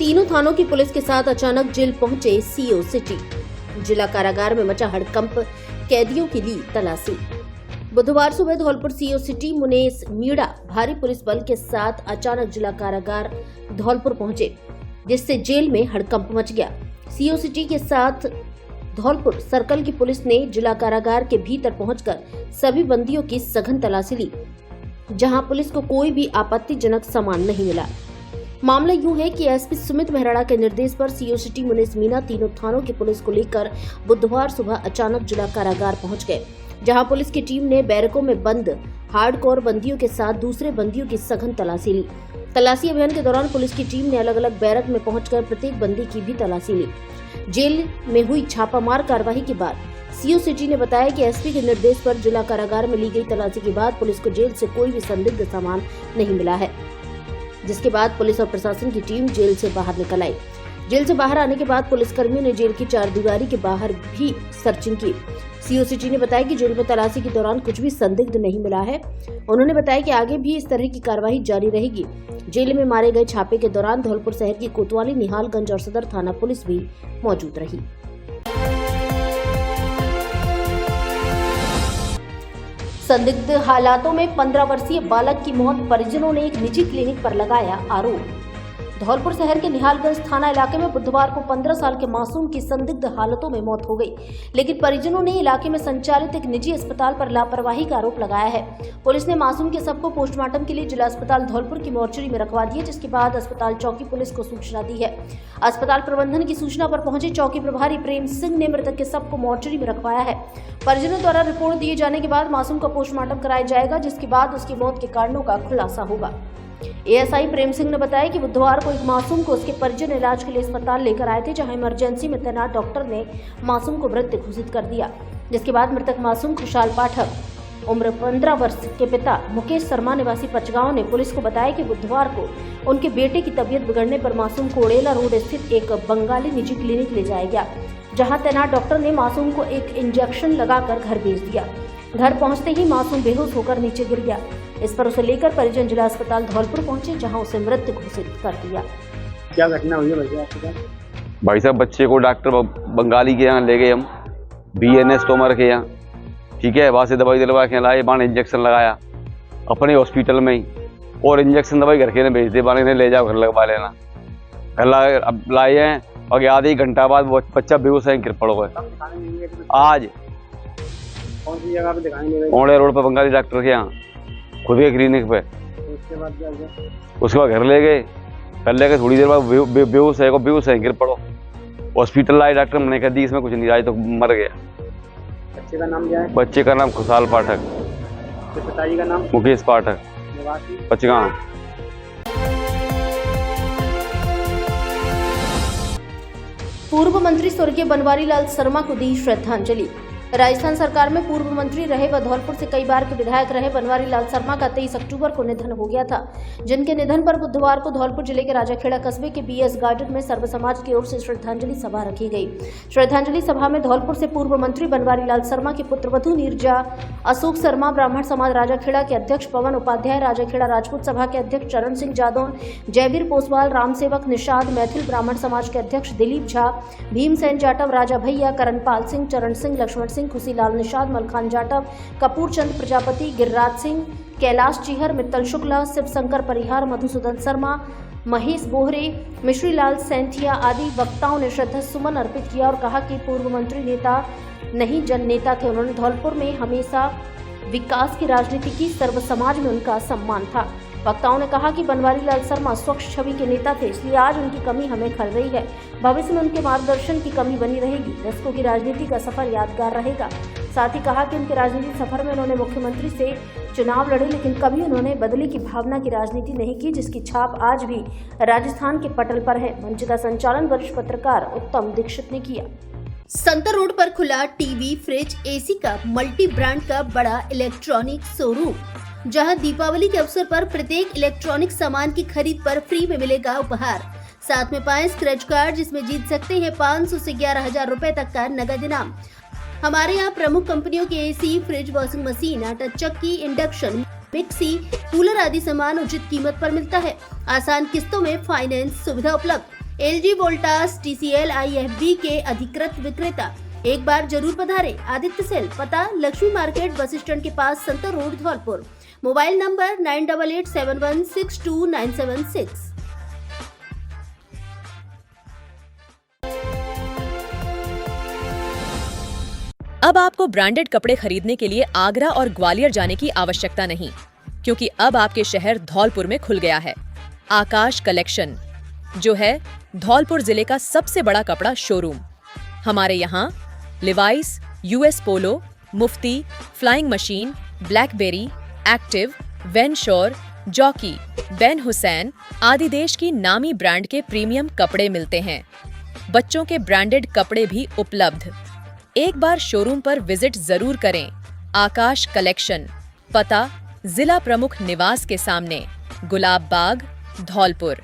तीनों थानों की पुलिस के साथ अचानक जेल पहुंचे सीओ सिटी। जिला कारागार में मचा हड़कंप, कैदियों की ली तलाशी। बुधवार सुबह धौलपुर सीओ सिटी मुनेश मीणा भारी पुलिस बल के साथ अचानक जिला कारागार धौलपुर पहुंचे, जिससे जेल में हड़कंप मच गया। सीओ सिटी के साथ धौलपुर सर्कल की पुलिस ने जिला कारागार के भीतर पहुंचकर सभी बंदियों की सघन तलाशी ली, जहां पुलिस को कोई भी आपत्तिजनक सामान नहीं मिला। मामला यूं है कि एसपी सुमित मेहराड़ा के निर्देश पर सीओ सिटी मुनेश मीणा तीनों थानों की पुलिस को लेकर बुधवार सुबह अचानक जिला कारागार पहुंच गए, जहां पुलिस की टीम ने बैरकों में बंद हार्डकोर बंदियों के साथ दूसरे बंदियों की सघन तलाशी ली। तलाशी अभियान के दौरान पुलिस की टीम ने अलग अलग बैरक में पहुंचकर प्रत्येक बंदी की भी तलाशी ली। जेल में हुई छापामार कार्रवाई के बाद सीओ सिटी ने बताया कि एसपी के निर्देश पर जिला कारागार में ली गई तलाशी के बाद पुलिस को जेल से कोई भी संदिग्ध सामान नहीं मिला है, जिसके बाद पुलिस और प्रशासन की टीम जेल से बाहर निकल आई। जेल से बाहर आने के बाद पुलिसकर्मियों ने जेल की चारदीवारी के बाहर भी सर्चिंग की। सीओ सिटी ने बताया कि जेल में तलाशी के दौरान कुछ भी संदिग्ध नहीं मिला है। उन्होंने बताया कि आगे भी इस तरह की कार्रवाई जारी रहेगी। जेल में मारे गए छापे के दौरान धौलपुर शहर की कोतवाली, निहालगंज और सदर थाना पुलिस भी मौजूद रही। संदिग्ध हालातों में 15 वर्षीय बालक की मौत, परिजनों ने एक निजी क्लिनिक पर लगाया आरोप। धौलपुर शहर के निहालगंज थाना इलाके में बुधवार को 15 साल के मासूम की संदिग्ध हालतों में मौत हो गई, लेकिन परिजनों ने इलाके में संचालित एक निजी अस्पताल पर लापरवाही का आरोप लगाया है। पुलिस ने मासूम के शव को पोस्टमार्टम के लिए जिला अस्पताल धौलपुर की मोर्चरी में रखवा दिया, जिसके बाद अस्पताल चौकी पुलिस को सूचना दी है। अस्पताल प्रबंधन की सूचना पर पहुंचे चौकी प्रभारी प्रेम सिंह ने मृतक के शव को मोर्चरी में रखवाया है। परिजनों द्वारा रिपोर्ट दिए जाने के बाद मासूम का पोस्टमार्टम कराया जाएगा, जिसके बाद उसकी मौत के कारणों का खुलासा होगा। एएसआई प्रेम सिंह ने बताया कि बुधवार को एक मासूम को उसके परिजन इलाज के लिए अस्पताल लेकर आए थे, जहां इमरजेंसी में तैनात डॉक्टर ने मासूम को मृत घोषित कर दिया, जिसके बाद मृतक मासूम खुशहाल पाठक उम्र 15 वर्ष के पिता मुकेश शर्मा निवासी पचगांव ने पुलिस को बताया कि बुधवार को उनके बेटे की तबीयत बिगड़ने पर मासूम को ओड़ेला रोड स्थित एक बंगाली निजी क्लिनिक ले जाया गया, जहां तैनात डॉक्टर ने मासूम को एक इंजेक्शन लगाकर घर भेज दिया। घर पहुंचते ही मासूम बेहोश होकर नीचे गिर गया। इस पर उसे लेकर परिजन जिला अस्पताल धौलपुर पहुंचे, जहां उसे मृत घोषित कर दिया। क्या घटना हुई है भैया? भाई साहब, बच्चे को डॉक्टर बंगाली के यहाँ ले गए हम, BNS तोमर के यहाँ, ठीक है। वहाँ से दवाई दिलवा के लाए, वहाँ इंजेक्शन लगाया अपने हॉस्पिटल में ही, और इंजेक्शन दवाई घर के ने भेज दे, बाने ने ले जाओ घर लगवा लेना। घर अब लाए हैं और आधे घंटा बाद वो बच्चा बेहोश है, गिर पड़ गए। आज कौन सी जगह पे दिखाएंगे? ओड़े रोड पर बंगाली डॉक्टर के यहाँ, खुद के क्लिनिक पे। उसके बाद क्या हुआ? उसके बाद घर ले गए, घर ले गए, थोड़ी देर बाद बेहोश है, गिर पड़ो। हॉस्पिटल लाए, डॉक्टर मैंने कह दी इसमें कुछ नहीं, आज तो मर गया। बच्चे का नाम क्या है? बच्चे का नाम खुशहाल पाठक, पिताजी का नाम मुकेश पाठक, पचगांव। पूर्व मंत्री स्वर्गीय बनवारी लाल शर्मा को दी श्रद्धांजलि। राजस्थान सरकार में पूर्व मंत्री रहे व धौलपुर से कई बार के विधायक रहे बनवारी लाल शर्मा का 23 अक्टूबर को निधन हो गया था, जिनके निधन पर बुधवार को धौलपुर जिले के राजाखेड़ा कस्बे के BS गार्डन में सर्व समाज की ओर से श्रद्धांजलि सभा रखी गई। श्रद्धांजलि सभा में धौलपुर से पूर्व मंत्री बनवारी लाल शर्मा की पुत्रवधू नीरजा, अशोक शर्मा ब्राह्मण समाज राजाखेड़ा के अध्यक्ष पवन उपाध्याय, राजाखेड़ा राजपूत सभा के अध्यक्ष चरण सिंह जादौन, जयवीर पोसवाल, रामसेवक निषाद, मैथिल ब्राह्मण समाज के अध्यक्ष दिलीप झा, भीमसेन जाटव, राजा भैया, करणपाल सिंह, चरण सिंह, लक्ष्मण सिंह, खुशीलाल निषाद, मलखान जाटव, कपूर चंद प्रजापति, गिरिराज सिंह, कैलाश चिहर, मित्तल शुक्ला, शिवशंकर परिहार, मधुसूदन शर्मा, महेश बोहरे, मिश्रीलाल सैंथिया आदि वक्ताओं ने श्रद्धा सुमन अर्पित किया और कहा कि पूर्व मंत्री नेता नहीं जन नेता थे। उन्होंने धौलपुर में हमेशा विकास की राजनीति की, सर्व समाज में उनका सम्मान था। वक्ताओं ने कहा कि बनवारी लाल शर्मा स्वच्छ छवि के नेता थे, इसलिए आज उनकी कमी हमें खल रही है। भविष्य में उनके मार्गदर्शन की कमी बनी रहेगी। दशकों की राजनीति का सफर यादगार रहेगा। साथ ही कहा कि उनके राजनीतिक सफर में उन्होंने मुख्यमंत्री से चुनाव लड़े, लेकिन कभी उन्होंने बदली की भावना की राजनीति नहीं की, जिसकी छाप आज भी राजस्थान के पटल पर है। मंच का संचालन वरिष्ठ पत्रकार उत्तम दीक्षित ने किया। संतर रोड पर खुला टीवी, फ्रिज, एसी का मल्टी ब्रांड का बड़ा इलेक्ट्रॉनिक शोरूम, जहां दीपावली के अवसर पर प्रत्येक इलेक्ट्रॉनिक सामान की खरीद पर फ्री में मिलेगा उपहार। साथ में पाएं स्क्रैच कार्ड, जिसमें जीत सकते हैं 500 से 11,000 रुपए तक का नगद इनाम। हमारे यहाँ प्रमुख कंपनियों के एसी, फ्रिज, वॉशिंग मशीन, आटा चक्की, इंडक्शन, मिक्सी, कूलर आदि सामान उचित कीमत पर मिलता है। आसान किस्तों में फाइनेंस सुविधा उपलब्ध। LG वोल्टास TCL IFB के अधिकृत विक्रेता एक बार जरूर पधारे। आदित्य सेल, पता लक्ष्मी मार्केट बस स्टैंड के पास, Santar road, Dholpur. Mobile number 9887162976। अब आपको ब्रांडेड कपड़े खरीदने के लिए आगरा और ग्वालियर जाने की आवश्यकता नहीं, क्योंकि अब आपके शहर धौलपुर में खुल गया है आकाश कलेक्शन, जो है धौलपुर जिले का सबसे बड़ा कपड़ा शोरूम। हमारे यहाँ Levi's, US Polo, Mufti, Flying Machine, Blackberry, Active, वेनशोर, जॉकी, बेन हुसैन आदि देश की नामी ब्रांड के प्रीमियम कपड़े मिलते हैं। बच्चों के ब्रांडेड कपड़े भी उपलब्ध। एक बार शोरूम पर विजिट जरूर करें। आकाश कलेक्शन, पता जिला प्रमुख निवास के सामने, गुलाब बाग, धौलपुर।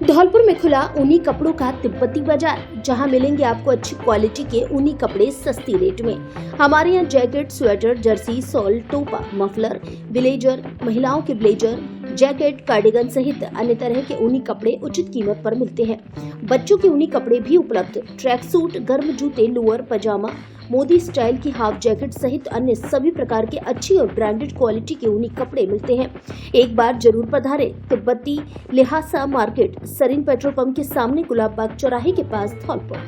धौलपुर में खुला ऊनी कपड़ों का तिब्बती बाजार, जहां मिलेंगे आपको अच्छी क्वालिटी के ऊनी कपड़े सस्ती रेट में। हमारे यहाँ जैकेट, स्वेटर, जर्सी, शॉल, टोपा, मफलर, ब्लेजर, महिलाओं के ब्लेजर, जैकेट, कार्डिगन सहित अन्य तरह के ऊनी कपड़े उचित कीमत पर मिलते हैं। बच्चों के ऊनी कपड़े भी उपलब्ध। ट्रैक सूट, गर्म जूते, लोअर, पजामा, मोदी स्टाइल की हाफ जैकेट सहित अन्य सभी प्रकार के अच्छी और ब्रांडेड क्वालिटी के ऊनी कपड़े मिलते हैं। एक बार जरूर पधारे। तिब्बती लिहासा मार्केट, सरीन पेट्रोल पंप के सामने, गुलाब बाग चौराहे के पास, धौलपुर।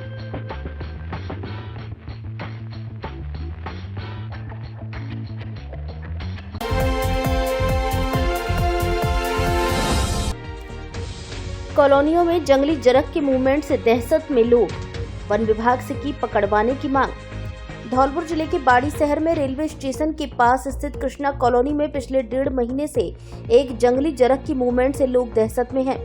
कॉलोनियों में जंगली जरख के मूवमेंट से दहशत में लोग, वन विभाग से की पकड़वाने की मांग। धौलपुर जिले के बाड़ी शहर में रेलवे स्टेशन के पास स्थित कृष्णा कॉलोनी में पिछले 1.5 महीने से एक जंगली जरख की मूवमेंट से लोग दहशत में हैं।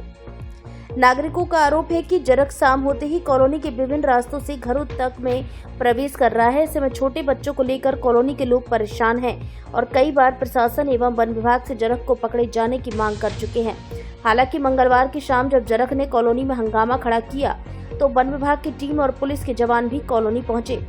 नागरिकों का आरोप है कि जरख शाम होते ही कॉलोनी के विभिन्न रास्तों से घरों तक में प्रवेश कर रहा है। ऐसे में छोटे बच्चों को लेकर कॉलोनी के लोग परेशान हैं और कई बार प्रशासन एवं वन विभाग से जरख को पकड़े जाने की मांग कर चुके हैं। हालांकि मंगलवार की शाम जब जरख ने कॉलोनी में हंगामा खड़ा किया तो वन विभाग की टीम और पुलिस के जवान भी कॉलोनी पहुंचे,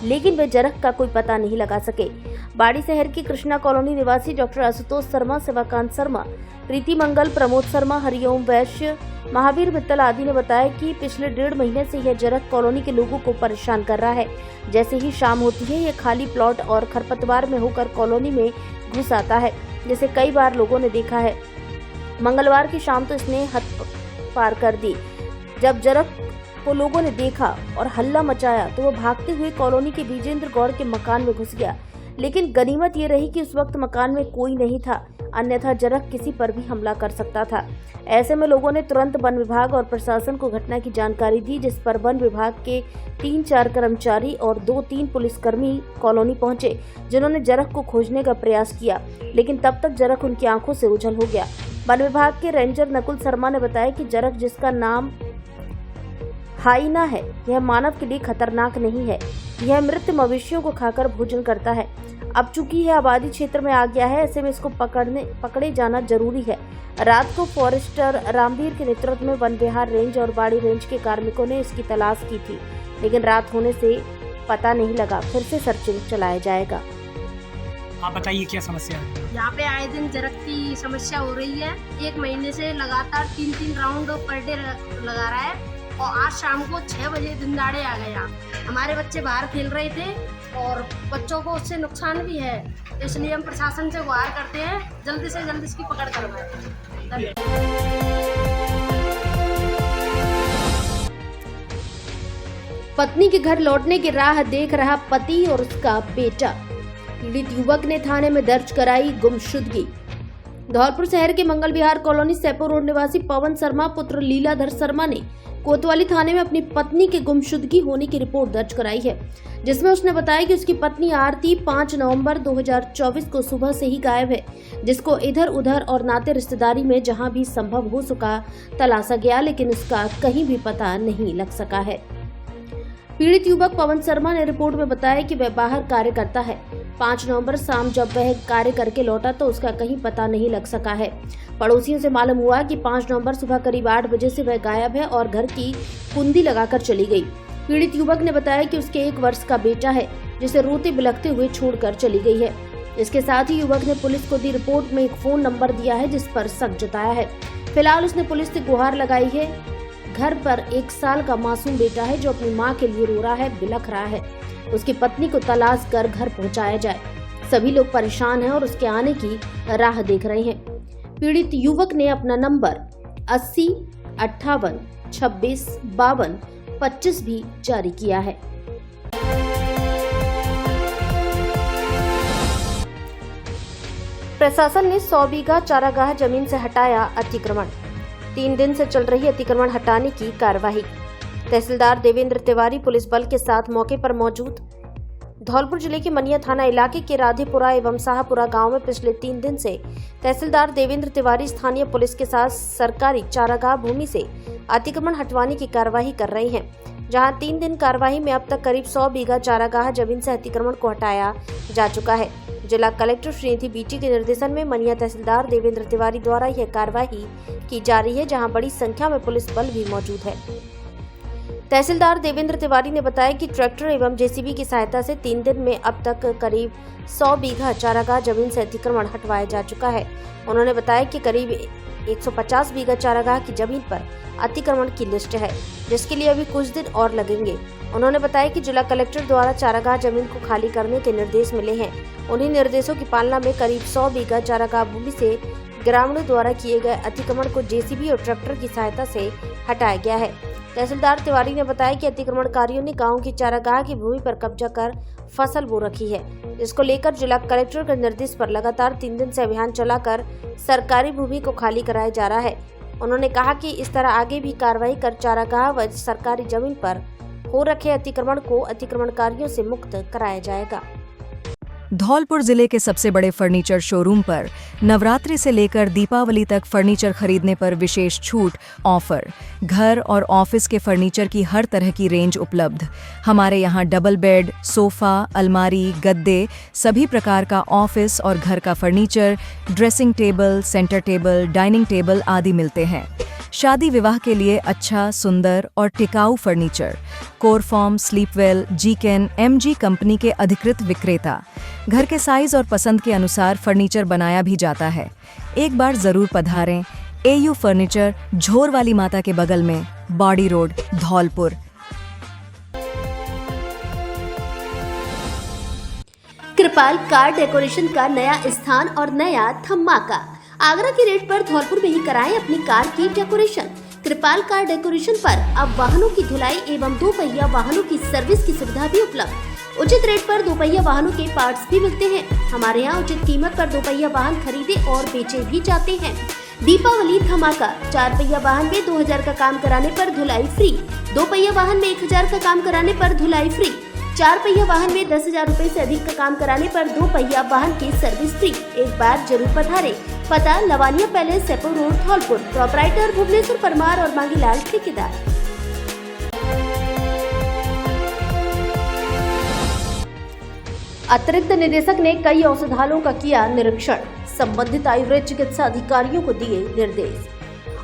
लेकिन वे जरख का कोई पता नहीं लगा सके। बाड़ी शहर की कृष्णा कॉलोनी निवासी डॉक्टर आशुतोष शर्मा, शिवाकांत शर्मा, प्रीति मंगल, प्रमोद शर्मा, हरिओम वैश्य, महावीर मित्तल आदि ने बताया कि पिछले 1.5 महीने से यह जरख कॉलोनी के लोगों को परेशान कर रहा है। जैसे ही शाम होती है यह खाली प्लॉट और खरपतवार में होकर कॉलोनी में घुस आता है, जिसे कई बार लोगों ने देखा है। मंगलवार की शाम तो इसने हद पार कर दी। जब जरख को लोगों ने देखा और हल्ला मचाया तो वह भागते हुए कॉलोनी के विजेंद्र गौड़ के मकान में घुस गया, लेकिन गनीमत ये रही कि उस वक्त मकान में कोई नहीं था, अन्यथा जरख किसी पर भी हमला कर सकता था। ऐसे में लोगों ने तुरंत वन विभाग और प्रशासन को घटना की जानकारी दी, जिस पर वन विभाग के 3-4 कर्मचारी और 2-3 पुलिसकर्मी कॉलोनी पहुंचे, जिन्होंने जरख को खोजने का प्रयास किया, लेकिन तब तक जरख उनकी आंखों से ओझल हो गया। वन विभाग के रेंजर नकुल शर्मा ने बताया कि जरख, जिसका नाम हाइना है, यह मानव के लिए खतरनाक नहीं है। यह मृत मवेशियों को खाकर भोजन करता है। अब चूंकि यह आबादी क्षेत्र में आ गया है, ऐसे में इसको पकड़े जाना जरूरी है। रात को फॉरेस्टर रामवीर के नेतृत्व में वन विहार रेंज और बाड़ी रेंज के कार्मिकों ने इसकी तलाश की थी, लेकिन रात होने से पता नहीं लगा। फिर से सर्चिंग चलाया जाएगा। आप बताइए क्या समस्या है? यहाँ पे आए दिन जरख की समस्या हो रही है। 1 महीने से लगातार 3-3 राउंड पर डे लगा रहा है और आज शाम को 6 बजे दिन दहाड़े आ गया। हमारे बच्चे बाहर खेल रहे थे और बच्चों को उससे नुकसान भी है, इसलिए हम प्रशासन से गुहार करते हैं जल्दी से जल्दी इसकी पकड़ करवाएं। पत्नी के घर लौटने की राह देख रहा पति और उसका बेटा। पीड़ित युवक ने थाने में दर्ज कराई गुमशुदगी। धौलपुर शहर के मंगल विहार कॉलोनी सैपो रोड निवासी पवन शर्मा पुत्र लीलाधर शर्मा ने कोतवाली थाने में अपनी पत्नी के गुमशुदगी होने की रिपोर्ट दर्ज कराई है, जिसमें उसने बताया कि उसकी पत्नी आरती 5 नवंबर 2024 को सुबह से ही गायब है, जिसको इधर उधर और नाते रिश्तेदारी में जहां भी संभव हो सका तलाशा गया, लेकिन उसका कहीं भी पता नहीं लग सका है। पीड़ित युवक पवन शर्मा ने रिपोर्ट में बताया कि वह बाहर कार्य करता है। 5 नवंबर शाम जब वह कार्य करके लौटा तो उसका कहीं पता नहीं लग सका है। पड़ोसियों से मालूम हुआ कि 5 नवंबर सुबह करीब 8 बजे से वह गायब है और घर की कुंडी लगाकर चली गई। पीड़ित युवक ने बताया कि उसके 1 वर्ष का बेटा है, जिसे रोते बिलखते हुए छोड़कर चली गई है। इसके साथ ही युवक ने पुलिस को दी रिपोर्ट में एक फोन नंबर दिया है जिस पर शक जताया है। फिलहाल उसने पुलिस से गुहार लगाई है। घर पर 1 साल का मासूम बेटा है जो अपनी मां के लिए रो रहा है, बिलख रहा है। उसकी पत्नी को तलाश कर घर पहुंचाया जाए। सभी लोग परेशान हैं और उसके आने की राह देख रहे हैं। पीड़ित युवक ने अपना नंबर 80 58 26 52 25 भी जारी किया है। प्रशासन ने 100 बीघा चारागाह जमीन से हटाया अतिक्रमण। 3 दिन से चल रही अतिक्रमण हटाने की कार्यवाही। तहसीलदार देवेंद्र तिवारी पुलिस बल के साथ मौके पर मौजूद। धौलपुर जिले के मनिया थाना इलाके के राधेपुरा एवं शाहपुरा गांव में पिछले 3 दिन से तहसीलदार देवेंद्र तिवारी स्थानीय पुलिस के साथ सरकारी चारागाह भूमि से अतिक्रमण हटवाने की कार्यवाही कर रहे हैं, जहां 3 दिन कार्यवाही में अब तक करीब 100 बीघा चारागाह जमीन से अतिक्रमण को हटाया जा चुका है। जिला कलेक्टर श्रीनिधि बीटी के निर्देशन में मनिया तहसीलदार देवेंद्र तिवारी द्वारा यह कार्यवाही की जा रही है, जहां बड़ी संख्या में पुलिस बल भी मौजूद है। तहसीलदार देवेंद्र तिवारी ने बताया कि ट्रैक्टर एवं जेसीबी की सहायता से 3 दिन में अब तक करीब 100 बीघा चारागाह जमीन से अतिक्रमण हटवाया जा चुका है। उन्होंने बताया कि करीब 150 बीघा चारागाह की जमीन पर अतिक्रमण की लिस्ट है, जिसके लिए अभी कुछ दिन और लगेंगे। उन्होंने बताया कि जिला कलेक्टर द्वारा चारागाह जमीन को खाली करने के निर्देश मिले हैं। उन्हीं निर्देशों की पालना में करीब 100 बीघा चारागाह भूमि से ग्रामीणों द्वारा किए गए अतिक्रमण को जेसीबी और ट्रैक्टर की सहायता से हटाया गया है। तहसीलदार तिवारी ने बताया कि अतिक्रमणकारियों ने गांव की चारागाह की भूमि पर कब्जा कर फसल बो रखी है, जिसको लेकर जिला कलेक्टर के निर्देश पर लगातार 3 दिन से अभियान चलाकर सरकारी भूमि को खाली कराया जा रहा है। उन्होंने कहा कि इस तरह आगे भी कार्रवाई कर चारागाह व सरकारी जमीन पर हो रखे अतिक्रमण को अतिक्रमणकारियों से मुक्त कराया जाएगा। धौलपुर जिले के सबसे बड़े फर्नीचर शोरूम पर नवरात्रि से लेकर दीपावली तक फर्नीचर खरीदने पर विशेष छूट ऑफर। घर और ऑफिस के फर्नीचर की हर तरह की रेंज उपलब्ध। हमारे यहाँ डबल बेड, सोफा, अलमारी, गद्दे, सभी प्रकार का ऑफिस और घर का furniture, dressing table, centre table, dining table आदि मिलते हैं। शादी विवाह के लिए अच्छा, सुंदर और टिकाऊ फर्नीचर। कोरफॉर्म, स्लीपवेल, जीकेन, एमजी कंपनी के अधिकृत विक्रेता। घर के साइज और पसंद के अनुसार फर्नीचर बनाया भी जाता है। एक बार जरूर पधारें। एयू फर्नीचर, झोर वाली माता के बगल में, बॉडी रोड, धौलपुर। कृपाल कार डेकोरेशन का नया स्थान और नया धमाका। आगरा के रेट पर धौलपुर में ही कराएं अपनी कार की डेकोरेशन। कृपाल कार डेकोरेशन पर अब वाहनों की धुलाई एवं 2 पहिया वाहनों की सर्विस की सुविधा भी उपलब्ध। उचित रेट पर 2 पहिया वाहनों के पार्ट्स भी मिलते हैं। हमारे यहाँ उचित कीमत पर 2 पहिया वाहन खरीदे और बेचे भी जाते हैं। दीपावली धमाका। 4 पहिया वाहन में 2000 का काम कराने पर धुलाई फ्री। 2 पहिया वाहन में 1000 का काम कराने पर धुलाई फ्री। 4 पहिया वाहन में 10,000 रुपए से अधिक का काम कराने पर 2 पहिया वाहन की सर्विस फ्री। एक बार जरूर पधारें। पता Lavania palace, Sepau road, Dholpur. Proprietor Bhuvneshwar Parmar और मांगीलाल ठेकेदार। अतिरिक्त निदेशक ने कई औषधालयों का किया निरीक्षण। संबंधित आयुर्वेद चिकित्सा अधिकारियों को दिए निर्देश।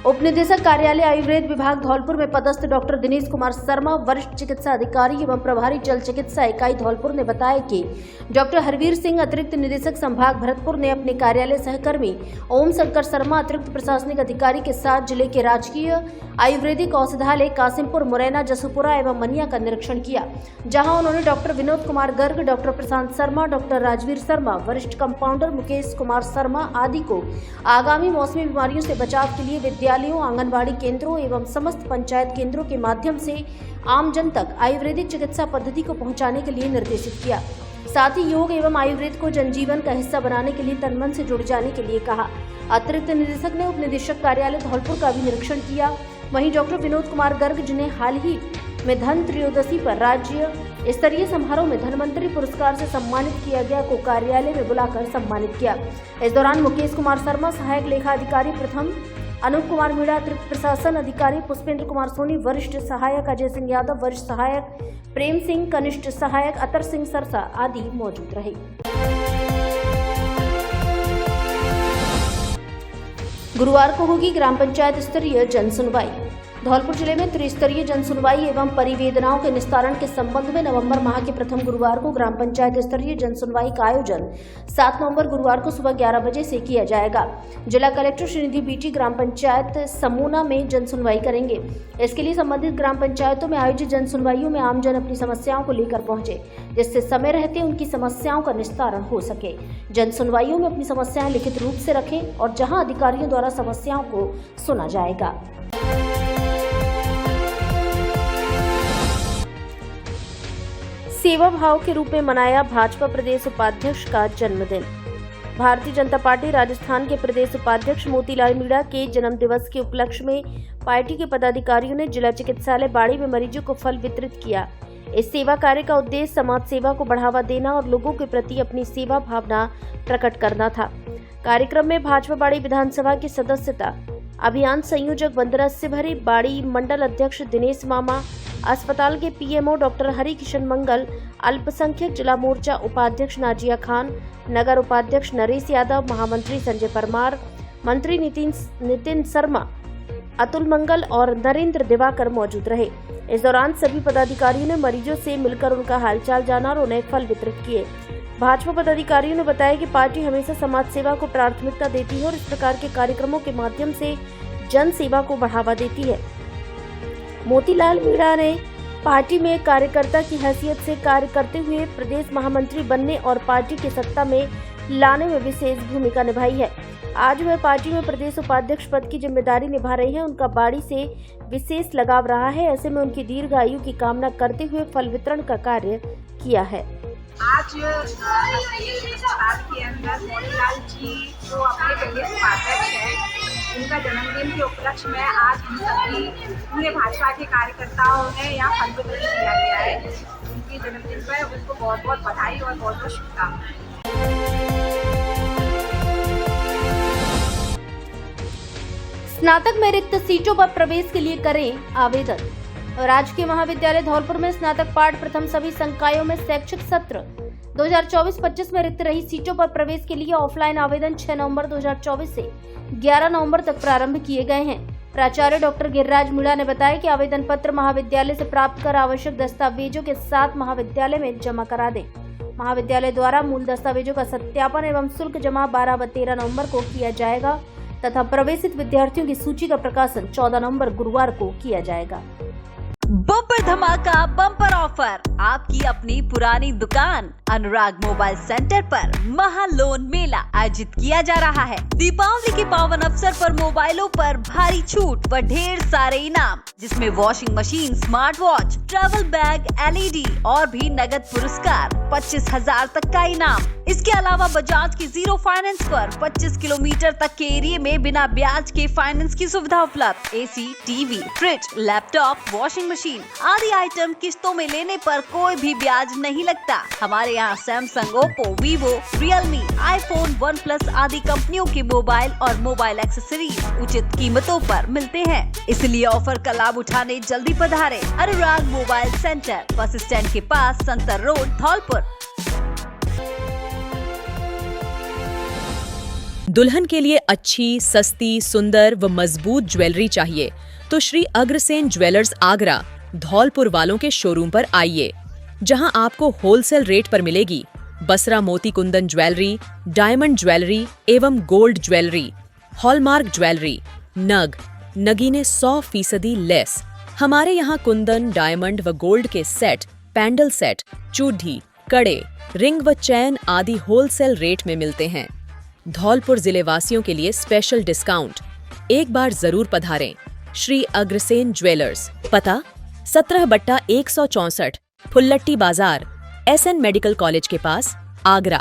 उप निदेशक कार्यालय आयुर्वेद विभाग धौलपुर में पदस्थ डॉक्टर दिनेश कुमार शर्मा, वरिष्ठ चिकित्सा अधिकारी एवं प्रभारी जल चिकित्सा इकाई धौलपुर ने बताया कि डॉक्टर हरवीर सिंह, अतिरिक्त निदेशक संभाग भरतपुर ने अपने कार्यालय सहकर्मी ओम शंकर शर्मा, अतिरिक्त प्रशासनिक अधिकारी के साथ जिले के राजकीय आयुर्वेदिक औषधालय कासिमपुर, मुरैना, जसूपुरा एवं मनिया का निरीक्षण किया, जहां उन्होंने डॉक्टर विनोद कुमार गर्ग, डॉक्टर प्रशांत शर्मा, डॉक्टर राजवीर शर्मा, वरिष्ठ कंपाउंडर मुकेश कुमार शर्मा आदि को आगामी मौसमी बीमारियों से बचाव के लिए विद्यालयों, आंगनबाड़ी केंद्रों एवं समस्त पंचायत केंद्रों के माध्यम से आम जन तक आयुर्वेदिक चिकित्सा पद्धति को पहुंचाने के लिए निर्देशित किया। साथ ही योग एवं आयुर्वेद को जनजीवन का हिस्सा बनाने के लिए तन मन से जुड़ जाने के लिए कहा। अतिरिक्त निदेशक ने उप निदेशक कार्यालय धौलपुर का भी निरीक्षण किया। वहीं डॉक्टर विनोद कुमार गर्ग, जिन्हें हाल ही में धन त्रयोदशी पर राज्य स्तरीय समारोह में धनवंतरी पुरस्कार से सम्मानित किया गया, को कार्यालय में बुलाकर सम्मानित किया। इस दौरान मुकेश कुमार शर्मा, सहायक लेखा अधिकारी प्रथम, अनूप कुमार मीणा, अतिरिक्त प्रशासन अधिकारी पुष्पेंद्र कुमार सोनी, वरिष्ठ सहायक अजय सिंह यादव, वरिष्ठ सहायक प्रेम सिंह, कनिष्ठ सहायक अतर सिंह सरसा आदि मौजूद रहे। गुरुवार को होगी ग्राम पंचायत स्तरीय जन सुनवाई। धौलपुर जिले में त्रिस्तरीय जन सुनवाई एवं परिवेदनाओं के निस्तारण के संबंध में नवंबर माह के प्रथम गुरुवार को ग्राम पंचायत स्तरीय जन सुनवाई का आयोजन 7 नवंबर गुरुवार को सुबह 11 बजे से किया जाएगा। जिला कलेक्टर श्रीनिधि बीटी ग्राम पंचायत समूना में जन सुनवाई करेंगे। इसके लिए संबंधित ग्राम पंचायतों में आयोजित जन सुनवाइयों में आमजन अपनी समस्याओं को लेकर पहुंचे, जिससे समय रहते उनकी समस्याओं का निस्तारण हो सके। जन सुनवाइयों में अपनी समस्याएं लिखित रूप से रखें और जहां अधिकारियों द्वारा समस्याओं को सुना जाएगा। सेवा भाव के रूप में मनाया भाजपा प्रदेश उपाध्यक्ष का जन्मदिन। भारतीय जनता पार्टी राजस्थान के प्रदेश उपाध्यक्ष मोतीलाल मीणा के जन्म दिवस के उपलक्ष्य में पार्टी के पदाधिकारियों ने जिला चिकित्सालय बाड़ी में मरीजों को फल वितरित किया। इस सेवा कार्य का उद्देश्य समाज सेवा को बढ़ावा देना और लोगों के प्रति अपनी सेवा भावना प्रकट करना था। कार्यक्रम में भाजपा बाड़ी विधानसभा की सदस्यता अभियान संयोजक वंदना सिभरी, बाड़ी मंडल अध्यक्ष दिनेश मामा, अस्पताल के पीएमओ डॉक्टर हरि किशन मंगल, अल्पसंख्यक जिला मोर्चा उपाध्यक्ष नाजिया खान, नगर उपाध्यक्ष नरेश यादव, महामंत्री संजय परमार, मंत्री नितिन शर्मा, अतुल मंगल और नरेंद्र दिवाकर मौजूद रहे। इस दौरान सभी पदाधिकारियों ने मरीजों से मिलकर उनका हालचाल जाना और उन्हें फल वितरित किए। भाजपा पदाधिकारियों ने बताया कि पार्टी हमेशा समाज सेवा को प्राथमिकता देती है और इस प्रकार के कार्यक्रमों के माध्यम से जन सेवा को बढ़ावा देती है। मोतीलाल मीणा ने पार्टी में कार्यकर्ता की हैसियत से कार्य करते हुए प्रदेश महामंत्री बनने और पार्टी के सत्ता में लाने में विशेष भूमिका निभाई है। आज वह पार्टी में प्रदेश उपाध्यक्ष पद की जिम्मेदारी निभा रहे हैं। उनका बाड़ी से विशेष लगाव रहा है। ऐसे में उनकी दीर्घायु की कामना करते हुए फल वितरण का कार्य किया है। आज के अंदर मोतीलाल जी जो अपने प्रदेश उपाध्यक्ष हैं, उनका जन्मदिन के उपलक्ष्य में आज हम सभी पूरे भाजपा के कार्यकर्ताओं ने यहाँ फल वितरण किया गया है। उनके जन्मदिन पर उनको बहुत बहुत बधाई और बहुत बहुत शुभकामनाएं। स्नातक में रिक्त सीटों पर प्रवेश के लिए करें आवेदन। राजकीय महाविद्यालय धौलपुर में स्नातक पाठ प्रथम सभी संकायों में शैक्षिक सत्र 2024-25 में रिक्त रही सीटों पर प्रवेश के लिए ऑफलाइन आवेदन 6 नवंबर 2024 से 11 नवंबर तक प्रारंभ किए गए हैं। प्राचार्य डॉक्टर गिरिराज मीणा ने बताया कि आवेदन पत्र महाविद्यालय से प्राप्त कर आवश्यक दस्तावेजों के साथ महाविद्यालय में जमा करा दें। महाविद्यालय द्वारा मूल दस्तावेजों का सत्यापन एवं शुल्क जमा 12 व 13 नवंबर को किया जाएगा तथा प्रवेशित विद्यार्थियों की सूची का प्रकाशन 14 नवंबर गुरुवार को किया जाएगा। बम्पर धमाका बम्पर ऑफर, आपकी अपनी पुरानी दुकान अनुराग मोबाइल सेंटर पर महा लोन मेला आयोजित किया जा रहा है। दीपावली के पावन अवसर पर मोबाइलों पर भारी छूट व ढेर सारे इनाम, जिसमें washing machine, smart watch, travel bag, LED और भी नगद पुरस्कार 25,000 तक का इनाम। इसके अलावा बजाज की 0 फाइनेंस पर 25 किलोमीटर तक के एरिया में बिना ब्याज के फाइनेंस की सुविधा उपलब्ध। AC, TV, fridge, laptop, washing machine आदि आइटम किस्तों में लेने पर कोई भी ब्याज नहीं लगता। हमारे यहाँ Samsung, Oppo, Vivo, Realme, iPhone, OnePlus आदि कंपनियों के मोबाइल और मोबाइल एक्सेसरीज उचित कीमतों पर मिलते हैं। इसलिए ऑफर का लाभ उठाने जल्दी पधारें। अनुराग मोबाइल सेंटर, बस स्टैंड के पास, संतर रोड, धौलपुर। दुल्हन के लिए अच्छी, सस्ती, सुंदर व मजबूत ज्वेलरी चाहिए तो श्री अग्रसेन ज्वेलर्स आगरा धौलपुर वालों के शोरूम पर आइए, जहां आपको होलसेल रेट पर मिलेगी बसरा मोती कुंदन ज्वेलरी, डायमंड ज्वेलरी एवं गोल्ड ज्वेलरी, हॉलमार्क ज्वेलरी, नग, नगीने 100% लेस। हमारे यहाँ कुंदन, डायमंड व गोल्ड के सेट, पैंडल सेट, चूड़ी, कड़े, रिंग व चैन आदि होलसेल रेट में मिलते हैं। धौलपुर जिले वासियों के लिए स्पेशल डिस्काउंट। एक बार जरूर पधारें। श्री अग्रसेन ज्वेलर्स, पता 17/164 फुल्लट्टी बाजार, SN मेडिकल कॉलेज के पास, आगरा।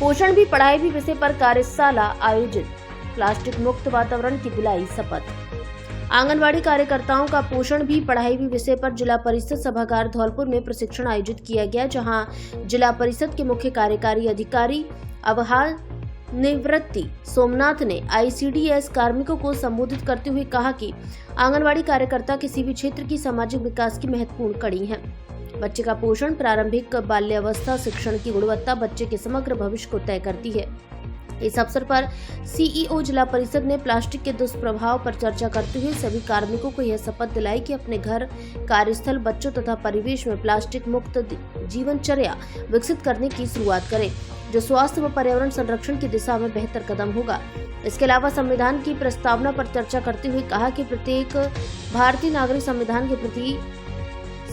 पोषण भी पढ़ाई भी विषय पर कार्यशाला आयोजित, प्लास्टिक मुक्त वातावरण की दिलाई शपथ। आंगनवाड़ी कार्यकर्ताओं का पोषण भी पढ़ाई भी विषय पर जिला परिषद सभागार धौलपुर में प्रशिक्षण आयोजित किया गया, जहां जिला परिषद के मुख्य कार्यकारी अधिकारी अवहार निवृत्ति सोमनाथ ने ICDS कार्मिकों को संबोधित करते हुए कहा कि आंगनवाड़ी कार्यकर्ता किसी भी क्षेत्र की सामाजिक विकास की महत्वपूर्ण कड़ी हैं। बच्चे का पोषण, प्रारंभिक बाल्यावस्था शिक्षण की गुणवत्ता बच्चे के समग्र भविष्य को तय करती है। इस अवसर पर सीईओ जिला परिषद ने प्लास्टिक के दुष्प्रभाव पर चर्चा करते हुए सभी कार्मिकों को यह शपथ दिलाई कि अपने घर, कार्यस्थल, बच्चों तथा परिवेश में प्लास्टिक मुक्त जीवनचर्या विकसित करने की शुरुआत करें, जो स्वास्थ्य व पर्यावरण संरक्षण की दिशा में बेहतर कदम होगा। इसके अलावा संविधान की प्रस्तावना पर चर्चा करते हुए कहा कि प्रत्येक भारतीय नागरिक संविधान के प्रति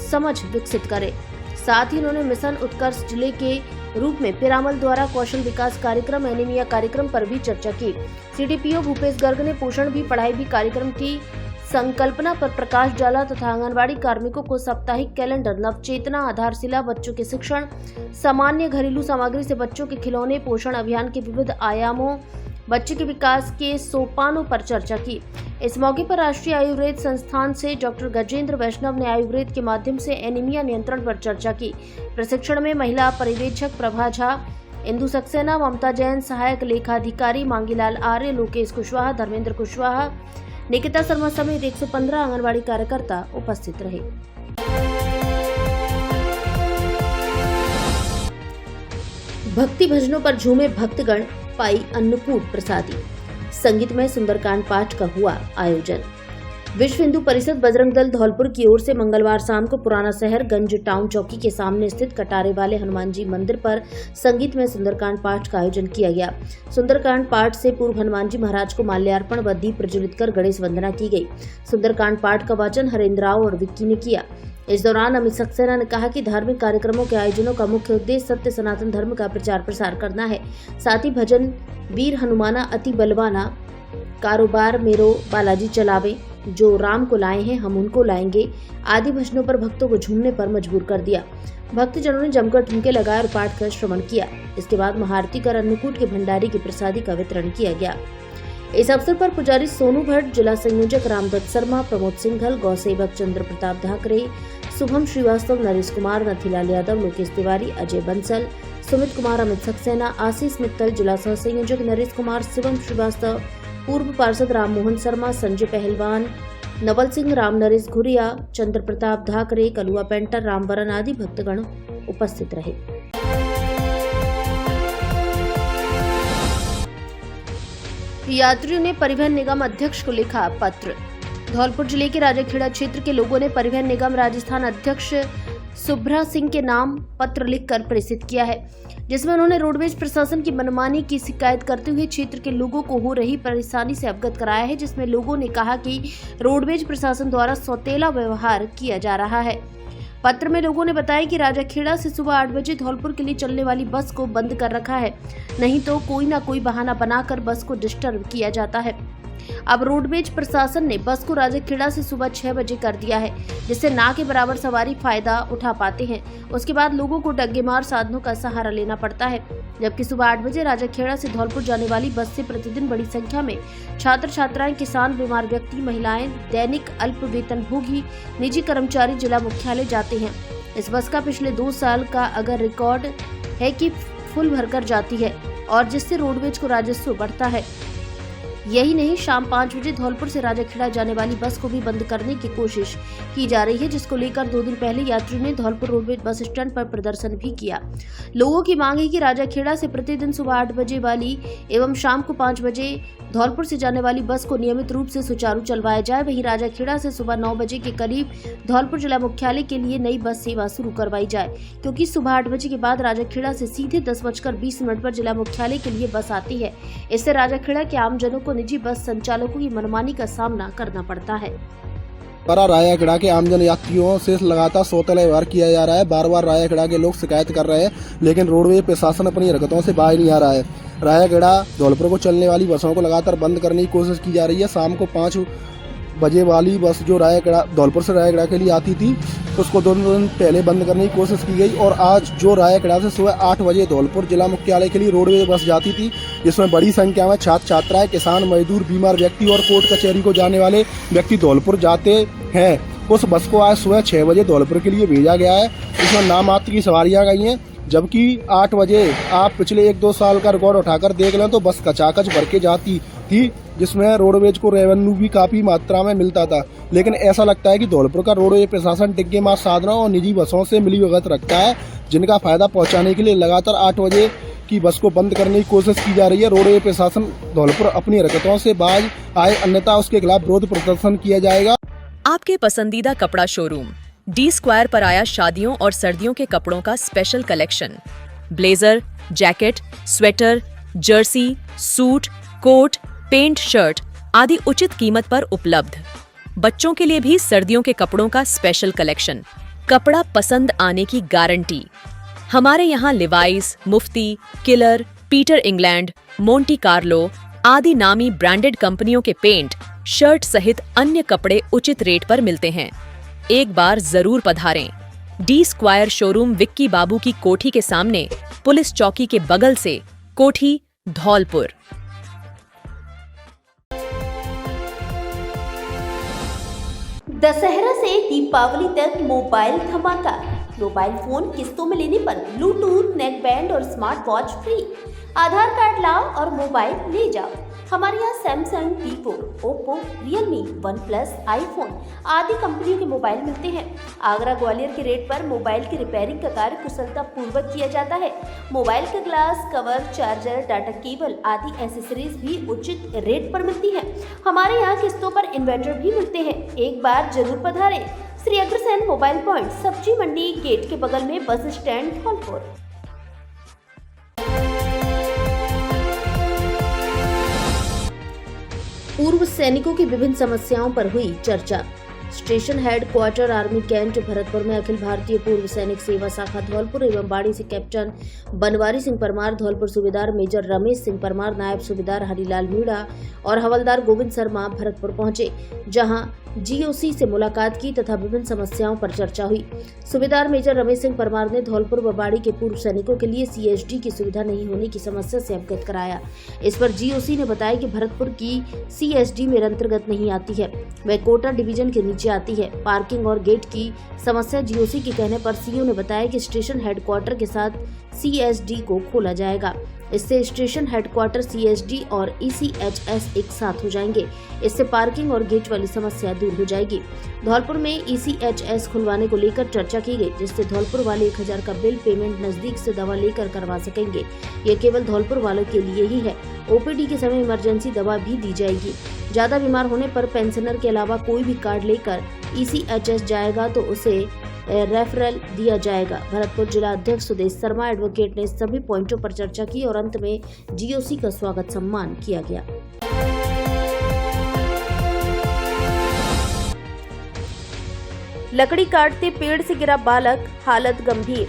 समझ विकसित करे। साथ ही उन्होंने मिशन उत्कर्ष जिले के रूप में पिरामल द्वारा कौशल विकास कार्यक्रम, एनीमिया कार्यक्रम पर भी चर्चा की। सीडीपीओ भूपेश गर्ग ने पोषण भी पढ़ाई भी कार्यक्रम की संकल्पना पर प्रकाश डाला तथा आंगनबाड़ी कार्मिकों को साप्ताहिक कैलेंडर, नवचेतना, आधारशिला, बच्चों के शिक्षण, सामान्य घरेलू सामग्री से बच्चों के खिलौने, पोषण अभियान के विविध आयामों, बच्चे के विकास के सोपानों पर चर्चा की। इस मौके पर राष्ट्रीय आयुर्वेद संस्थान से डॉक्टर गजेंद्र वैष्णव ने आयुर्वेद के माध्यम से एनीमिया नियंत्रण पर चर्चा की। प्रशिक्षण में महिला पर्यवेक्षक प्रभा झा, इंदु सक्सेना, ममता जैन, सहायक लेखाधिकारी मांगीलाल आर्य, लोकेश कुशवाहा, धर्मेंद्र कुशवाहा, निकिता शर्मा समेत 115 आंगनबाड़ी कार्यकर्ता उपस्थित रहे। भक्ति भजनों पर झूमे भक्तगण, पाई अन्नकूट प्रसादी। संगीतमय सुंदरकांड पाठ का हुआ आयोजन। विश्व हिंदू परिषद बजरंग दल धौलपुर की ओर से मंगलवार शाम को पुराना शहर गंज टाउन चौकी के सामने स्थित कटारे वाले हनुमान जी मंदिर पर संगीतमय सुंदरकांड पाठ का आयोजन किया गया। सुंदरकांड पाठ से पूर्व हनुमान जी महाराज को माल्यार्पण व दीप प्रज्वलित कर गणेश वंदना की गई। सुंदरकांड पाठ का वाचन हरेंद्र राव और विक्की ने किया। इस दौरान अमित सक्सेना ने कहा कि धार्मिक कार्यक्रमों के आयोजनों का मुख्य उद्देश्य सत्य सनातन धर्म का प्रचार प्रसार करना है। साथ ही भजन वीर हनुमाना अति बलवाना, कारोबार मेरो बालाजी चलावे, जो राम को लाए हैं हम उनको लाएंगे आदि भजनों पर भक्तों को झूमने पर मजबूर कर दिया। भक्तजनों ने जमकर ठुमके लगाए और पाठ का श्रवण किया। इसके बाद महाआरती कर अन्नकूट के भंडारी की प्रसादी का वितरण किया गया। इस अवसर पर पुजारी सोनू भट्ट, जिला संयोजक रामदत्त शर्मा, प्रमोद सिंघल, गौ सेवक चंद्र प्रताप ढाकरे, शुभम श्रीवास्तव, नरेश कुमार, नथीलाल यादव, लोकेश तिवारी, अजय बंसल, सुमित कुमार, अमित सक्सेना, आशीष मित्तल, जिला सह संयोजक नरेश कुमार, शिवम श्रीवास्तव, पूर्व पार्षद राममोहन शर्मा, संजय पहलवान, नवल सिंह, राम नरेश घुरिया, चंद्र प्रताप ढाकरे, कलुआ पेंटर, रामवरन आदि भक्तगण उपस्थित रहे। यात्रियों ने परिवहन निगम अध्यक्ष को लिखा पत्र। धौलपुर जिले के राजाखेड़ा क्षेत्र के लोगों ने परिवहन निगम राजस्थान अध्यक्ष सुभ्रा सिंह के नाम पत्र लिखकर प्रेषित किया है, जिसमें उन्होंने रोडवेज प्रशासन की मनमानी की शिकायत करते हुए क्षेत्र के लोगों को हो रही परेशानी से अवगत कराया है, जिसमें लोगों ने कहा कि रोडवेज प्रशासन द्वारा सौतेला व्यवहार किया जा रहा है। पत्र में लोगों ने बताया कि राजाखेड़ा से सुबह 8 बजे धौलपुर के लिए चलने वाली बस को बंद कर रखा है, नहीं तो कोई ना कोई बहाना बनाकर बस को डिस्टर्ब किया जाता है। अब रोडवेज प्रशासन ने बस को राजाखेड़ा से सुबह 6 बजे कर दिया है, जिससे ना के बराबर सवारी फायदा उठा पाते हैं। उसके बाद लोगों को डग्गेमार साधनों का सहारा लेना पड़ता है, जबकि सुबह 8 बजे राजाखेड़ा से धौलपुर जाने वाली बस से प्रतिदिन बड़ी संख्या में छात्र छात्राएं, किसान, बीमार व्यक्ति, महिलाएं, दैनिक अल्प वेतनभोगी, निजी कर्मचारी जिला मुख्यालय जाते हैं। इस बस का पिछले 2 साल का अगर रिकॉर्ड है कि फुल भरकर जाती है और जिससे रोडवेज को राजस्व बढ़ता है। यही नहीं, शाम 5 बजे धौलपुर से राजाखेड़ा जाने वाली बस को भी बंद करने की कोशिश की जा रही है, जिसको लेकर 2 दिन पहले यात्रियों ने धौलपुर रोडवेज बस स्टैंड पर प्रदर्शन भी किया। लोगों की मांग है कि राजाखेड़ा से प्रतिदिन सुबह 8 बजे वाली एवं शाम को 5 बजे धौलपुर से जाने वाली बस को नियमित रूप से सुचारू चलवाया जाए। वहीं राजाखेड़ा से सुबह 9 बजे के करीब धौलपुर जिला मुख्यालय के लिए नई बस सेवा शुरू करवाई जाए, क्योंकि सुबह 8 बजे के बाद राजाखेड़ा से सीधे 10:20 पर जिला मुख्यालय के लिए बस आती है। इससे राजाखेड़ा के आमजनों को निजी बस संचालकों की मनमानी का सामना करना पड़ता है। राजाखेड़ा के आमजन यात्रियों से लगातार सौतेला व्यवहार किया जा रहा है। बार बार राजाखेड़ा के लोग शिकायत कर रहे हैं, लेकिन रोडवेज प्रशासन अपनी हरकतों से बाहर नहीं आ रहा है। राजाखेड़ा धौलपुर को चलने वाली बसों को लगातार बंद करने की कोशिश की जा रही है। शाम को 5 बजे वाली बस जो राजाखेड़ा धौलपुर से राजाखेड़ा के लिए आती थी, उसको 2 दिन पहले बंद करने की कोशिश की गई। और आज जो राजाखेड़ा से सुबह 8 बजे धौलपुर जिला मुख्यालय के लिए रोडवेज बस जाती थी, जिसमें बड़ी संख्या में छात्र छात्राएं, किसान, मजदूर, बीमार व्यक्ति और कोर्ट कचहरी को जाने वाले व्यक्ति धौलपुर जाते हैं, उस बस को आज सुबह 6 बजे धौलपुर के लिए भेजा गया है। इसमें नाम मात्र की सवारियाँ गई हैं। जबकि 8 बजे आप पिछले 1-2 साल का रिकॉर्ड उठाकर देख लें तो बस कचाकच भर के जाती थी, जिसमें रोडवेज को रेवेन्यू भी काफी मात्रा में मिलता था। लेकिन ऐसा लगता है कि धौलपुर का रोडवेज प्रशासन डिग्गे मार साधनों और निजी बसों से मिलीभगत रखता है, जिनका फायदा पहुंचाने के लिए लगातार 8 बजे की बस को बंद करने की कोशिश की जा रही है। रोडवेज प्रशासन धौलपुर अपनी हरकतों से बाज आए, अन्यथा उसके खिलाफ विरोध प्रदर्शन किया जाएगा। आपके पसंदीदा कपड़ा शोरूम डी स्क्वायर पर आया शादियों और सर्दियों के कपड़ों का special collection. Blazer, jacket, sweater, jersey, suit, coat, pant, shirt आदि उचित कीमत पर उपलब्ध। बच्चों के लिए भी सर्दियों के कपड़ों का स्पेशल कलेक्शन। कपड़ा पसंद आने की गारंटी। हमारे यहाँ Levi's, Mufti, Killer, Peter England, Monte Carlo आदि नामी ब्रांडेड कंपनियों के पेंट, शर्ट सहित अन्य कपड़े उचित रेट पर मिलते हैं। एक बार जरूर पधारें। डी स्क्वायर शोरूम विक्की बाबू की कोठी के सामने, पुलिस चौकी के बगल से, कोठी, धौलपुर। दशहरा से दीपावली तक मोबाइल धमाका। मोबाइल फोन किस्तों में लेने पर ब्लूटूथ, नेक बैंड और स्मार्ट वॉच फ्री। आधार कार्ड लाओ और मोबाइल ले जाओ। हमारे यहाँ Samsung, Vivo, Oppo, Realme, one plus, iPhone आदि कंपनियों के मोबाइल मिलते हैं। आगरा ग्वालियर के रेट पर मोबाइल की रिपेयरिंग का कार्य कुशलता पूर्वक किया जाता है। मोबाइल का glass, cover, charger, data cable आदि एसेसरीज भी उचित रेट पर मिलती है। हमारे यहाँ किस्तों पर इन्वर्टर भी मिलते हैं। एक बार जरूर पधारें। श्री अग्रसेन मोबाइल पॉइंट, सब्जी मंडी गेट के बगल में, बस स्टैंड, धौलपुर। पूर्व सैनिकों की विभिन्न समस्याओं पर हुई चर्चा। Station headquarter army cantt Bharatpur में अखिल भारतीय पूर्व सैनिक सेवा शाखा धौलपुर एवं बाड़ी से कैप्टन बनवारी सिंह परमार, धौलपुर सूबेदार मेजर रमेश सिंह परमार, नायब सूबेदार हरिलाल मीणा और हवलदार गोविंद शर्मा भरतपुर पहुंचे, जहां जीओसी से मुलाकात की तथा विभिन्न समस्याओं पर चर्चा हुई। सूबेदार मेजर रमेश सिंह परमार ने धौलपुर व बाड़ी के पूर्व सैनिकों के लिए सीएसडी की सुविधा नहीं होने की समस्या से अवगत कराया। इस पर जीओसी ने बताया कि भरतपुर की सीएसडी मेरे अंतर्गत नहीं आती है, वह कोटा डिवीजन के नीचे आती है। पार्किंग और गेट की समस्या जीओसी के कहने पर सीओ ने बताया कि स्टेशन हेडक्वार्टर के साथ सीएसडी को खोला जाएगा। इससे स्टेशन हेडक्वार्टर, सीएसडी और ईसीएचएस एक साथ हो जाएंगे। इससे पार्किंग और गेट वाली समस्या दूर हो जाएगी। धौलपुर में ईसीएचएस खुलवाने को लेकर चर्चा की गई, जिससे धौलपुर वाले 1000 का बिल पेमेंट नजदीक से दवा लेकर करवा सकेंगे। यह केवल धौलपुर वालों के लिए ही है। ओपीडी के समय इमरजेंसी दवा भी दी जाएगी। ज्यादा बीमार होने पर पेंशनर के अलावा कोई भी कार्ड लेकर ईसीएचएस जाएगा तो उसे रेफरल दिया जाएगा। भरतपुर जिला अध्यक्ष सुदेश शर्मा एडवोकेट ने सभी पॉइंटों पर चर्चा की और अंत में जीओसी का स्वागत सम्मान किया गया। लकड़ी काटते पेड़ से गिरा बालक, हालत गंभीर।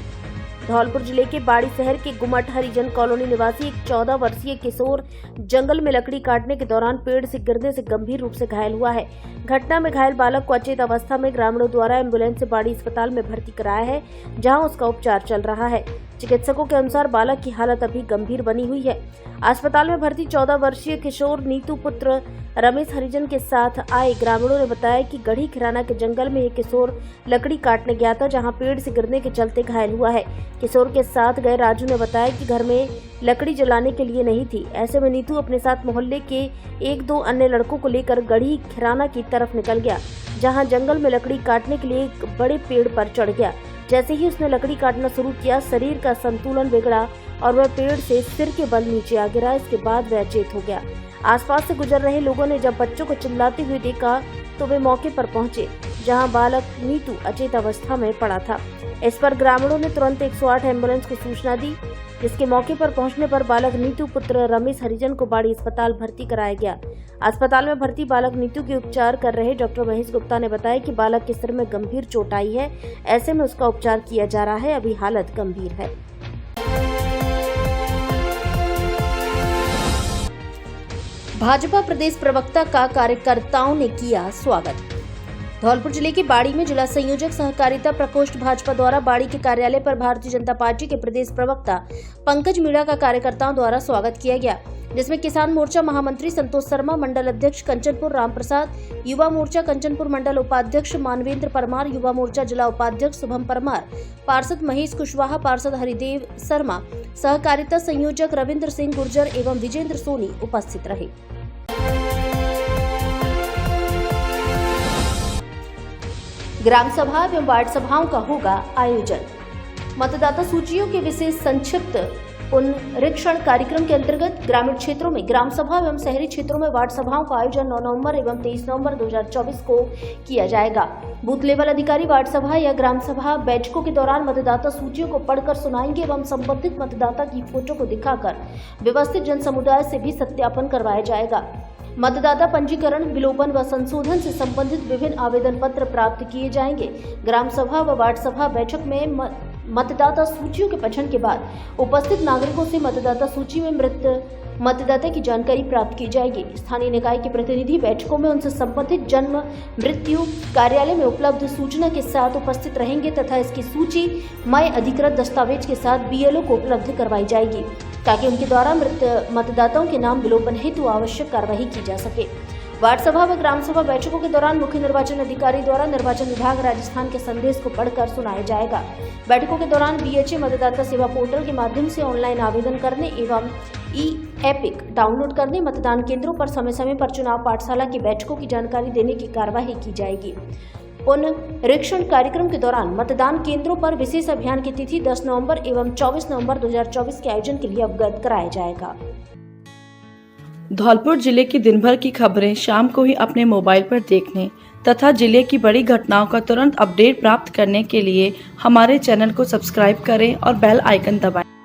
धौलपुर जिले के बाड़ी शहर के गुमट हरिजन कॉलोनी निवासी एक 14 वर्षीय किशोर जंगल में लकड़ी काटने के दौरान पेड़ से गिरने से गंभीर रूप से घायल हुआ है। घटना में घायल बालक को अचेत अवस्था में ग्रामीणों द्वारा एम्बुलेंस से बाड़ी अस्पताल में भर्ती कराया है, जहां उसका उपचार चल रहा है। चिकित्सकों के अनुसार बालक की हालत अभी गंभीर बनी हुई है। अस्पताल में भर्ती 14 वर्षीय किशोर नीतू पुत्र रमेश हरिजन के साथ आए ग्रामीणों ने बताया कि गढ़ी खिराना के जंगल में ये किशोर लकड़ी काटने गया था, जहां पेड़ से गिरने के चलते घायल हुआ है। किशोर के साथ गए राजू ने बताया कि घर में लकड़ी जलाने के लिए नहीं थी। ऐसे में नीतू अपने साथ मोहल्ले के 1-2 अन्य लड़कों को लेकर गढ़ी खिराना की तरफ निकल गया, जहां जंगल में लकड़ी काटने के लिए एक बड़े पेड़ पर चढ़ गया। जैसे ही उसने लकड़ी काटना शुरू किया, शरीर का संतुलन बिगड़ा और वह पेड़ से सिर के बल नीचे आ गिरा। इसके बाद वह अचेत हो गया। आसपास से गुजर रहे लोगों ने जब बच्चों को चिल्लाते हुए देखा तो वे मौके पर पहुंचे, जहां बालक नीतू अचेत अवस्था में पड़ा था। इस पर ग्रामीणों ने तुरंत 108 एम्बुलेंस को सूचना दी, जिसके मौके पर पहुंचने पर बालक नीतू पुत्र रमेश हरिजन को बाड़ी अस्पताल भर्ती कराया गया। अस्पताल में भर्ती बालक नीतू के उपचार कर रहे डॉक्टर महेश गुप्ता ने बताया कि बालक के सिर में गंभीर चोट आई है, ऐसे में उसका उपचार किया जा रहा है, अभी हालत गंभीर है। भाजपा प्रदेश प्रवक्ता का कार्यकर्ताओं ने किया स्वागत। धौलपुर जिले के बाड़ी में जिला संयोजक सहकारिता प्रकोष्ठ भाजपा द्वारा बाड़ी के कार्यालय पर भारतीय जनता पार्टी के प्रदेश प्रवक्ता पंकज मीणा का कार्यकर्ताओं द्वारा स्वागत किया गया, जिसमें किसान मोर्चा महामंत्री संतोष शर्मा, मंडल अध्यक्ष कंचनपुर रामप्रसाद, युवा मोर्चा कंचनपुर मंडल उपाध्यक्ष मानवेंद्र परमार, युवा मोर्चा जिला उपाध्यक्ष शुभम परमार, पार्षद महेश कुशवाहा, पार्षद हरिदेव शर्मा, सहकारिता संयोजक रविंद्र सिंह गुर्जर एवं विजेंद्र सोनी उपस्थित रहे। ग्राम सभा एवं वार्ड सभाओं का होगा आयोजन। मतदाता सूचियों के विशेष संक्षिप्त पुनरीक्षण कार्यक्रम के अंतर्गत ग्रामीण क्षेत्रों में ग्राम सभा एवं शहरी क्षेत्रों में वार्ड सभाओं का आयोजन 9 नवंबर एवं 23 नवंबर 2024 को किया जाएगा। बूथ लेवल अधिकारी वार्ड सभा या ग्राम सभा बैठकों के दौरान मतदाता सूचियों को पढ़कर सुनाएंगे एवं संबंधित मतदाता की फोटो को दिखाकर व्यवस्थित जन समुदाय से भी सत्यापन करवाया जाएगा। मतदाता पंजीकरण, विलोपन व संशोधन से संबंधित विभिन्न आवेदन पत्र प्राप्त किए जाएंगे। ग्राम सभा व वार्ड सभा बैठक में मतदाता सूचियों के पठन के बाद उपस्थित नागरिकों से मतदाता सूची में मृत मतदाता की जानकारी प्राप्त की जाएगी। स्थानीय निकाय के प्रतिनिधि बैठकों में उनसे संबंधित जन्म, मृत्यु, कार्यालय में उपलब्ध सूचना के साथ उपस्थित रहेंगे तथा इसकी सूची मय अधिकृत दस्तावेज के साथ BLO को उपलब्ध करवाई जाएगी, ताकि उनके द्वारा मृत मतदाताओं के नाम विलोपन हेतु आवश्यक कार्यवाही की जा सके। वार्ड सभा व ग्राम सभा बैठकों के दौरान मुख्य निर्वाचन अधिकारी द्वारा निर्वाचन विभाग राजस्थान के संदेश को पढ़कर सुनाया जाएगा। बैठकों के दौरान BHA मतदाता सेवा पोर्टल के माध्यम से ऑनलाइन आवेदन करने एवं EPIC डाउनलोड करने, मतदान केंद्रों पर समय समय पर चुनाव पाठशाला की बैठकों की जानकारी देने की कार्यवाही की जाएगी। पुनरीक्षण कार्यक्रम के दौरान मतदान केंद्रों पर विशेष अभियान की तिथि 10 नवंबर एवं 24 नवंबर 2024 के आयोजन के लिए अवगत कराया जाएगा। धौलपुर जिले की दिन भर की खबरें शाम को ही अपने मोबाइल पर देखने तथा जिले की बड़ी घटनाओं का तुरंत अपडेट प्राप्त करने के लिए हमारे चैनल को सब्सक्राइब करें और बेल आइकन दबाएं।